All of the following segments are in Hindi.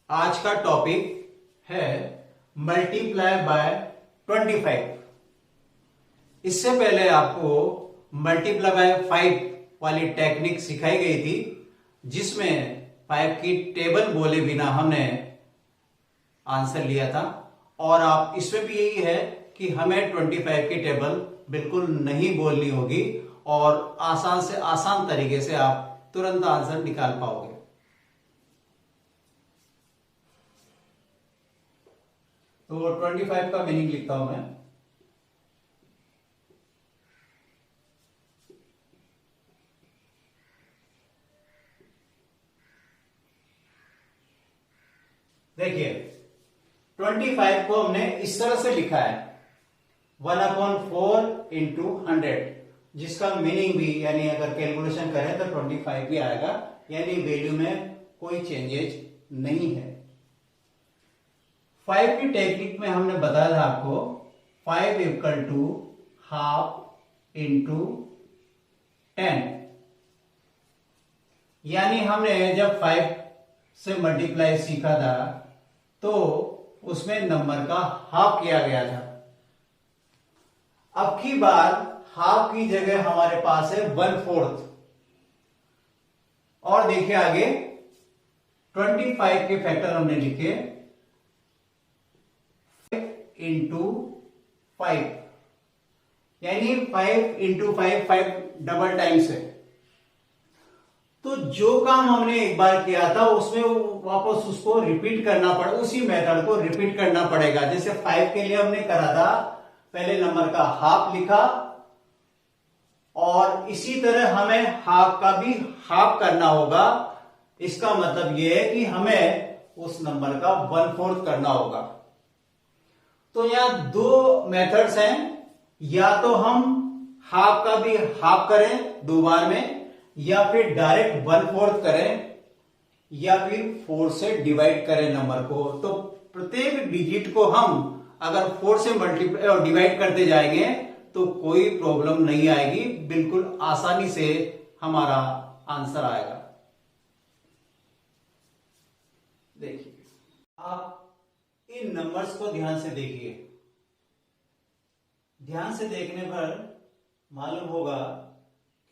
आज का टॉपिक है मल्टीप्लाई बाय 25। इससे पहले आपको मल्टीप्लाई बाय 5 वाली टेक्निक सिखाई गई थी, जिसमें 5 की टेबल बोले बिना हमने आंसर लिया था। और आप इसमें भी यही है कि हमें 25 की टेबल बिल्कुल नहीं बोलनी होगी और आसान से आसान तरीके से आप तुरंत आंसर निकाल पाओगे। तो 25 का मीनिंग लिखता हूं मैं। देखिए 25 को हमने इस तरह से लिखा है 1/4 इंटू 100, जिसका मीनिंग भी यानी अगर कैलकुलेशन करें तो 25 भी आएगा, यानी वैल्यू में कोई चेंजेज नहीं है। 5 की टेक्निक में हमने बताया था आपको 5 इक्वल टू हाफ इंटू 10, यानी हमने जब 5 से मल्टीप्लाई सीखा था तो उसमें नंबर का हाफ किया गया था। अब की बार हाफ की जगह हमारे पास है 1/4। और देखिए आगे 25 के फैक्टर हमने लिखे इंटू 5, यानी 5 इंटू 5 डबल टाइम्स है। तो जो काम हमने एक बार किया था उसमें वापस उसको रिपीट करना पड़ा, उसी मेथड को रिपीट करना पड़ेगा। जैसे 5 के लिए हमने करा था, पहले नंबर का हाफ लिखा और इसी तरह हमें हाफ का भी हाफ करना होगा। इसका मतलब यह है कि हमें उस नंबर का 1/4 करना होगा। तो यहां दो मेथड्स हैं, या तो हम हाफ का भी हाफ करें 2 बार में, या फिर डायरेक्ट 1/4 करें, या फिर 4 से डिवाइड करें नंबर को। तो प्रत्येक डिजिट को हम अगर 4 से मल्टीप्लाई डिवाइड करते जाएंगे तो कोई प्रॉब्लम नहीं आएगी, बिल्कुल आसानी से हमारा आंसर आएगा। देखिए आप इन नंबर्स को ध्यान से देखिए। ध्यान से देखने पर मालूम होगा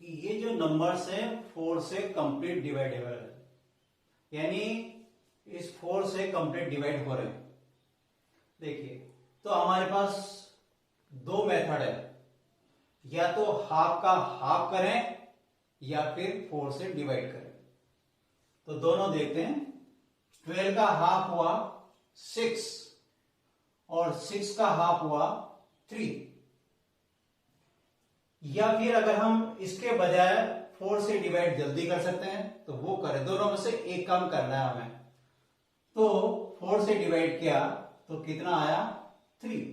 कि ये जो नंबर्स हैं 4 से कंप्लीट डिवाइडेबल है, यानी इस 4 से कंप्लीट डिवाइड हो रहे हैं। देखिए तो हमारे पास दो मेथड है, या तो हाफ का हाफ करें या फिर 4 से डिवाइड करें। तो दोनों देखते हैं। 12 का हाफ हुआ 6 और 6 का हाफ हुआ 3। या फिर अगर हम इसके बजाय 4 से डिवाइड जल्दी कर सकते हैं तो वो करें। दोनों में से एक काम करना है हमें। तो 4 से डिवाइड किया तो कितना आया 3।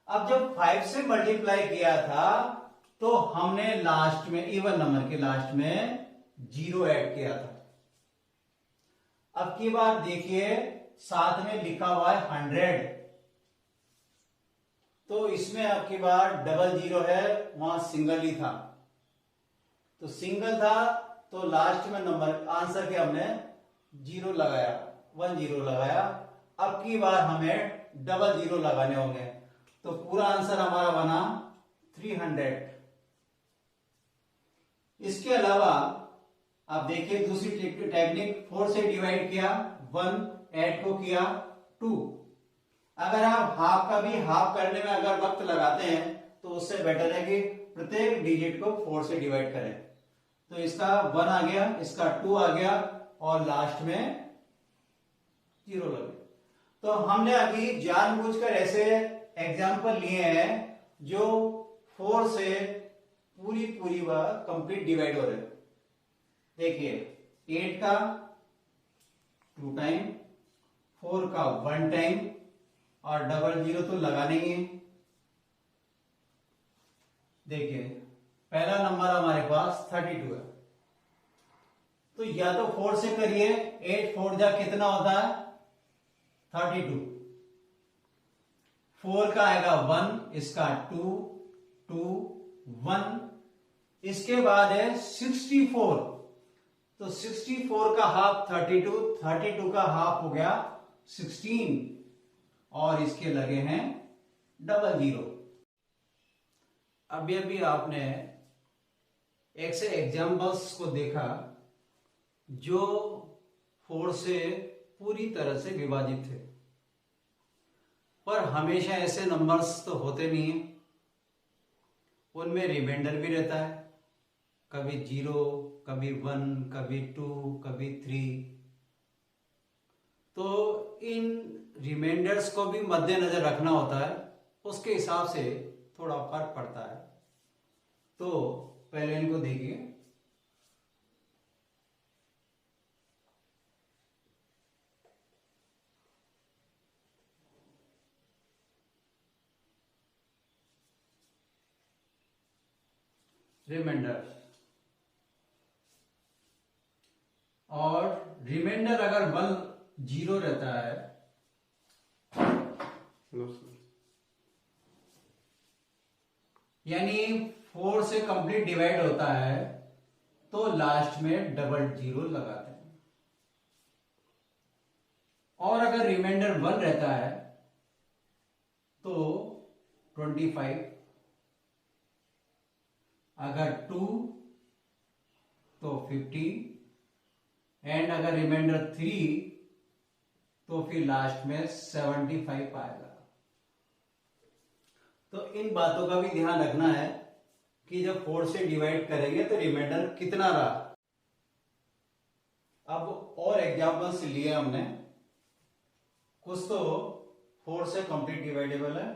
अब जब 5 से मल्टीप्लाई किया था तो हमने लास्ट में इवन नंबर के लास्ट में 0 ऐड किया था। अब की बार देखिए साथ में लिखा हुआ है 100, तो इसमें अब की बार डबल 0 है, वहां सिंगल ही था। तो सिंगल था तो लास्ट में नंबर आंसर के हमने 0 लगाया, 10 लगाया। अब की बार हमें डबल 0 लगाने होंगे, तो पूरा आंसर हमारा बना 300। इसके अलावा आप देखिए दूसरी टेक्निक, 4 से डिवाइड किया 1, ऐड को किया 2। अगर आप हाफ का भी हाफ करने में अगर वक्त लगाते हैं तो उससे बेटर है कि प्रत्येक डिजिट को 4 से डिवाइड करें। तो इसका 1 आ गया, इसका 2 आ गया और लास्ट में 0 लग गया। तो हमने अभी जानबूझकर ऐसे एग्जाम्पल लिए हैं जो 4 से पूरी कंप्लीट डिवाइड हो रहे हैं। देखिए 8 का 2 टाइम, 4 का 1 टाइम और डबल 0 तो लगा नहीं है। देखिए पहला नंबर हमारे पास 32 है, तो या तो 4 से करिए, 8 4 जा कितना होता है 32। 4 का आएगा 1, इसका 2 2 1, इसके बाद है 64। तो 64 का हाफ 32, 32 का हाफ हो गया 16 और इसके लगे हैं डबल जीरो। अभी अभी आपने एक से एग्जाम्पल्स को देखा जो 4 से पूरी तरह से विभाजित थे, पर हमेशा ऐसे नंबर्स तो होते नहीं है, उनमें रिमाइंडर भी रहता है, कभी 0, कभी 1, कभी 2, कभी 3। तो इन रिमाइंडर्स को भी मद्देनजर रखना होता है, उसके हिसाब से थोड़ा फर्क पड़ता है। तो पहले इनको देखिए। रिमाइंडर, और रिमाइंडर अगर 0 रहता है यानी 4 से कंप्लीट डिवाइड होता है तो लास्ट में डबल जीरो लगाते हैं। और अगर रिमाइंडर 1 रहता है तो 25, अगर 2 तो 50, एंड अगर रिमाइंडर 3 तो फिर लास्ट में 75 आएगा। तो इन बातों का भी ध्यान रखना है कि जब 4 से डिवाइड करेंगे तो रिमाइंडर कितना रहा। अब और एग्जाम्पल्स लिए हमने, कुछ तो 4 से कंप्लीट डिवाइडेबल है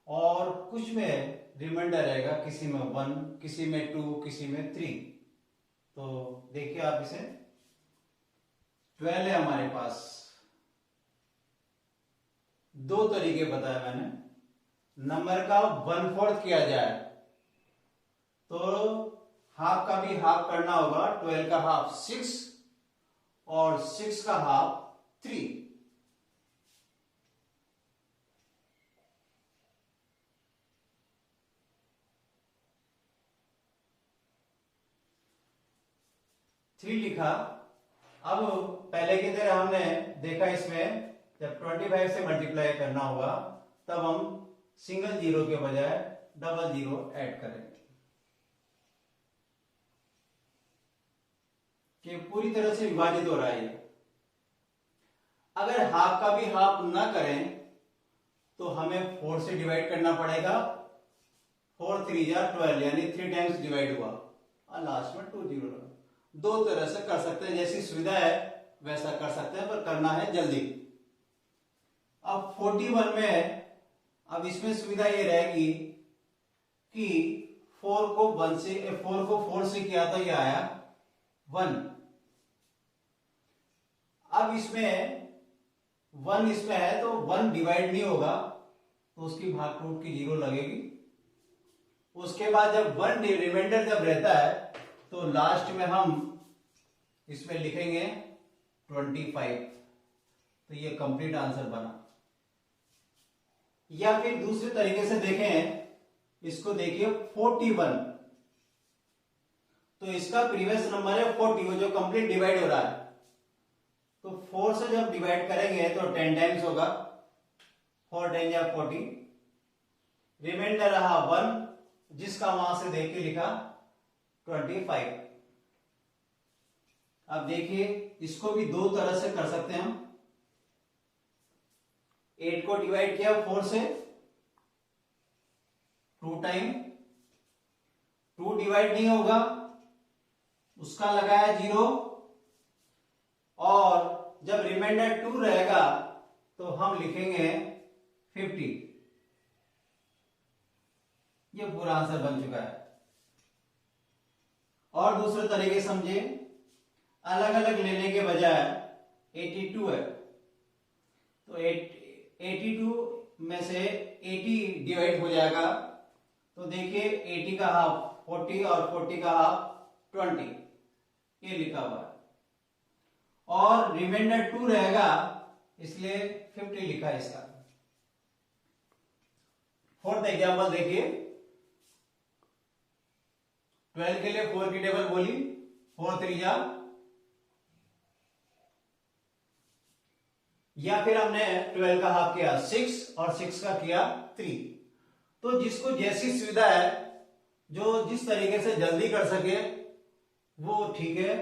और कुछ में रिमाइंडर रहेगा, किसी में 1, किसी में 2, किसी में 3। तो देखिए आप इसे, 12 है हमारे पास। दो तरीके बताया मैंने, नंबर का 1/4 किया जाए तो हाफ का भी हाफ करना होगा। 12 का हाफ 6 और 6 का हाफ 3। लिखा। अब पहले की तरह हमने देखा, इसमें जब 25 से मल्टीप्लाई करना होगा तब हम सिंगल जीरो के बजाय डबल जीरो ऐड करेंगे कि पूरी तरह से विभाजित हो रहा है। अगर हाफ का भी हाफ ना करें तो हमें 4 से डिवाइड करना पड़ेगा। 4 3 12 यानी 3 टाइम्स डिवाइड हुआ और लास्ट में 2 जीरो लगा। दो तरह से कर सकते हैं, जैसी सुविधा है वैसा कर सकते हैं, पर करना है जल्दी। अब 41 में, अब इसमें सुविधा ये रहेगी कि 4 को 4 से किया तो ये आया 1। अब इसमें 1 इसमें है तो 1 डिवाइड नहीं होगा तो उसकी भाग टूट की 0 लगेगी। उसके बाद जब 1 रिमाइंडर जब रहता है तो लास्ट में हम इसमें लिखेंगे 25। तो ये कंप्लीट आंसर बना। या फिर दूसरे तरीके से देखें, इसको देखिए 41। तो इसका प्रीवियस नंबर है 40, वो जो कंप्लीट डिवाइड हो रहा है। तो 4 से जब डिवाइड करेंगे तो 10 टाइम्स होगा, 4 10 या 40। रिमाइंडर रहा 1, जिसका वहां से देख के लिखा 25। अब देखिए, इसको भी दो तरह से कर सकते हैं हम। 8 को डिवाइड किया 4 से 2 टाइम, 2 डिवाइड नहीं होगा, उसका लगाया 0, और जब रिमाइंडर 2 रहेगा तो हम लिखेंगे 50। ये पूरा आंसर बन चुका है। और दूसरे तरीके समझिए, अलग अलग लेने के बजाय 82 है तो 82 में से 80 डिवाइड हो जाएगा। तो देखिए 80 का हाफ 40 और 40 का हाफ 20, ये लिखा हुआ है। और रिमाइंडर 2 रहेगा इसलिए 50 लिखा है इसका। फोर्थ एग्जाम्पल देखिए, 12 के लिए 4 की टेबल बोली, 4 3 जा या फिर हमने 12 का हाफ किया 6 और 6 का किया 3। तो जिसको जैसी सुविधा है, जो जिस तरीके से जल्दी कर सके वो ठीक है,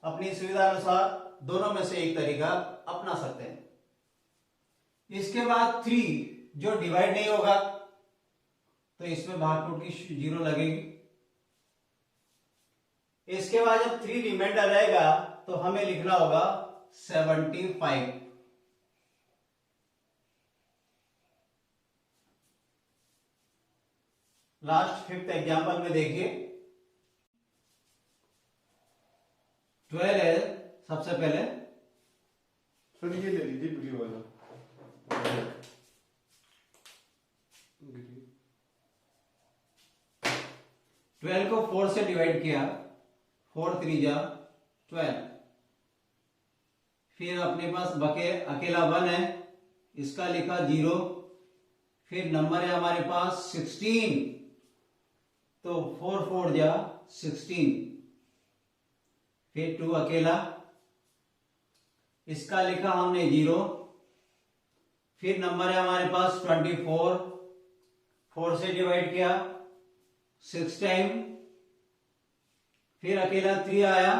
अपनी सुविधा अनुसार दोनों में से एक तरीका अपना सकते हैं। इसके बाद 3 जो डिवाइड नहीं होगा तो इसमें भागफल की 0 लगेगी। इसके बाद जब 3 रिमाइंडर रहेगा तो हमें लिखना होगा 75। लास्ट 5th एग्जाम्पल में देखिए 12 है सबसे पहले। सर ये ले लीजिए ब्लू वाला। 12 को 4 से डिवाइड किया, 4 3 जा 12। फिर अपने पास बके अकेला 1 है, इसका लिखा 0। फिर नंबर है हमारे पास 16, तो 4 4 जा 16। फिर 2 अकेला, इसका लिखा हमने 0। फिर नंबर है हमारे पास 24, 4 से डिवाइड किया 6 टाइम। फिर अकेला 3 आया,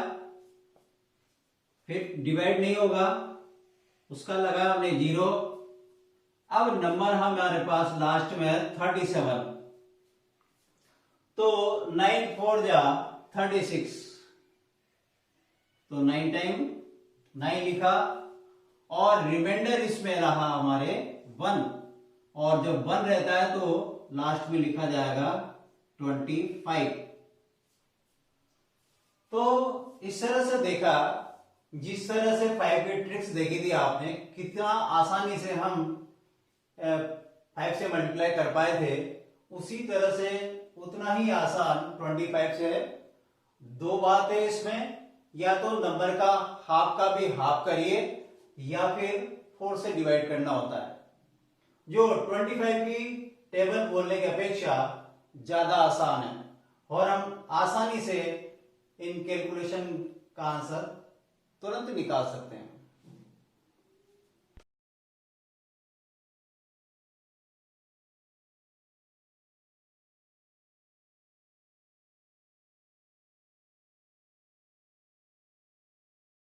फिर डिवाइड नहीं होगा, उसका लगा हमने 0। अब नंबर हमारे पास लास्ट में है 37, तो 9 4 जा 36, तो 9 टाइम 9 लिखा। और रिमाइंडर इसमें रहा हमारे 1, और जब 1 रहता है तो लास्ट में लिखा जाएगा 25। तो इस तरह से देखा, जिस तरह से 5 की ट्रिक्स देखी थी आपने, कितना आसानी से हम 5 से मल्टीप्लाई कर पाए थे, उसी तरह से उतना ही आसान 25 से है। दो बात है इसमें, या तो नंबर का हाफ का भी हाफ करिए या फिर 4 से डिवाइड करना होता है, जो 25 की टेबल बोलने की अपेक्षा ज्यादा आसान है और हम आसानी से इन कैलकुलेशन का आंसर तुरंत निकाल सकते हैं।